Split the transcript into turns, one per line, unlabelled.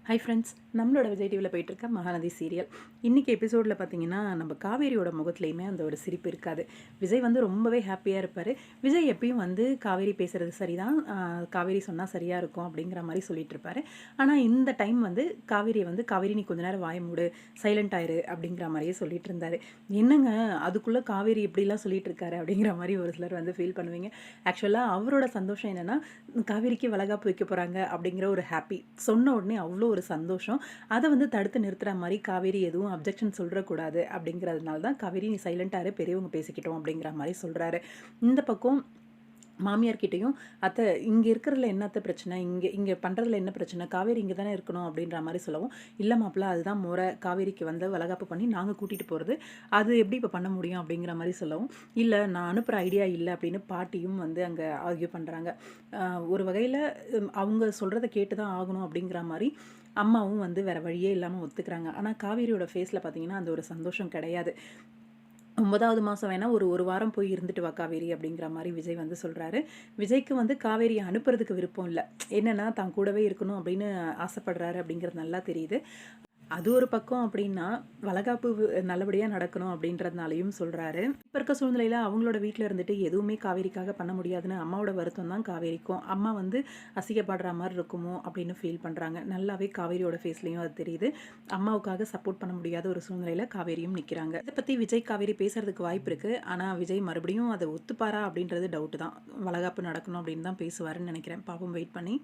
Hi friends, நம்மளோட விஜய் டிவியில் போயிட்டுருக்க மகாநதி சீரியல் இன்றைக்கி எபிசோடில் பார்த்தீங்கன்னா நம்ம காவேரியோட முகத்துலையுமே அந்த ஒரு சிரிப்பு இருக்காது. விஜய் வந்து ரொம்பவே ஹாப்பியாக இருப்பார். விஜய் எப்பயும் வந்து காவேரி பேசுகிறது சரிதான், காவேரி சொன்னால் சரியாக இருக்கும் அப்படிங்கிற மாதிரி சொல்லிட்டு இருப்பார். ஆனால் இந்த டைம் வந்து காவேரி நீ கொஞ்ச நேரம் வாய மூடு, சைலண்ட் ஆயிரு அப்படிங்கிற மாதிரியே சொல்லிட்டு இருந்தார். என்னங்க அதுக்குள்ளே காவேரி இப்படிலாம் சொல்லிட்டு இருக்காரு அப்படிங்கிற மாதிரி ஒரு சிலர் வந்து ஃபீல் பண்ணுவீங்க. ஆக்சுவலாக அவரோட சந்தோஷம் என்னென்னா காவேரிக்கு வளகாப்பு வைக்க போகிறாங்க அப்படிங்கிற ஒரு ஹாப்பி சொன்ன உடனே அவ்வளோ ஒரு சந்தோஷம். அதை வந்து தடுத்து நிறுத்துற மாதிரி காவேரி எதுவும் அப்ஜெக்ஷன் சொல்றக்கூடாது அப்படிங்கிறதுனால தான் காவேரி நீ சைலண்டாக இரு, பெரியவங்க பேசிக்கிட்டோம் அப்படிங்கிற மாதிரி சொல்கிறாரு. இந்த பக்கம் மாமியார்கிட்டையும் அத்தை இங்கே இருக்கிறதுல என்ன அத்தை பிரச்சனை, இங்கே இங்கே பண்ணுறதுல என்ன பிரச்சனை, காவேரி இங்கே தானே இருக்கணும் அப்படின்ற மாதிரி சொல்லவும், இல்லை மாப்பிள்ள அதுதான் முறை, காவேரிக்கு வந்து வளகாப்பு பண்ணி நாங்கள் கூட்டிகிட்டு போகிறது, அது எப்படி இப்போ பண்ண முடியும் அப்படிங்கிற மாதிரி சொல்லவும், இல்லை நான் அனுப்புகிற ஐடியா இல்லை அப்படின்னு பாட்டியும் வந்து அங்கே ஆர்கியூ பண்ணுறாங்க. ஒரு வகையில் அவங்க சொல்கிறத கேட்டு தான் ஆகணும் அப்படிங்கிற மாதிரி அம்மாவும் வந்து வேறு வழியே இல்லாமல் ஒத்துக்கிறாங்க. ஆனால் காவேரியோட ஃபேஸில் பார்த்தீங்கன்னா அந்த ஒரு சந்தோஷம் கிடையாது. 9வது மாதம் வேணால் ஒரு வாரம் போய் இருந்துட்டு வா காவேரி அப்படிங்கிற மாதிரி விஜய் வந்து சொல்கிறாரு. விஜய்க்கு வந்து காவேரியை அனுப்புறதுக்கு விருப்பம் இல்லை. என்னென்னா தான் கூடவே இருக்கணும் அப்படின்னு ஆசைப்படுறாரு அப்படிங்கிறது நல்லா தெரியுது. அது ஒரு பக்கம் அப்படின்னா வளகாப்பு நல்லபடியாக நடக்கணும் அப்படின்றதுனாலையும் சொல்கிறாரு. இப்போ இருக்க சூழ்நிலையில் அவங்களோட வீட்டில் இருந்துட்டு எதுவுமே காவேரிக்காக பண்ண முடியாதுன்னு அம்மாவோட வருத்தம் தான் காவேரிக்கும். அம்மா வந்து அசிங்கப்படுற மாதிரி இருக்குமோ அப்படின்னு ஃபீல் பண்ணுறாங்க. நல்லாவே காவேரியோட ஃபேஸ்லேயும் அது தெரியுது. அம்மாவுக்காக சப்போர்ட் பண்ண முடியாத ஒரு சூழ்நிலையில் காவேரியும் நிற்கிறாங்க. இதை பற்றி விஜய் காவேரி பேசுறதுக்கு வாய்ப்பு இருக்குது. ஆனால் விஜய் மறுபடியும் அதை ஒத்துப்பாரா அப்படின்றது டவுட்டு தான். வளகாப்பு நடக்கணும் அப்படின்னு தான் பேசுவாருன்னு நினைக்கிறேன். பாப்போம், வெயிட் பண்ணி.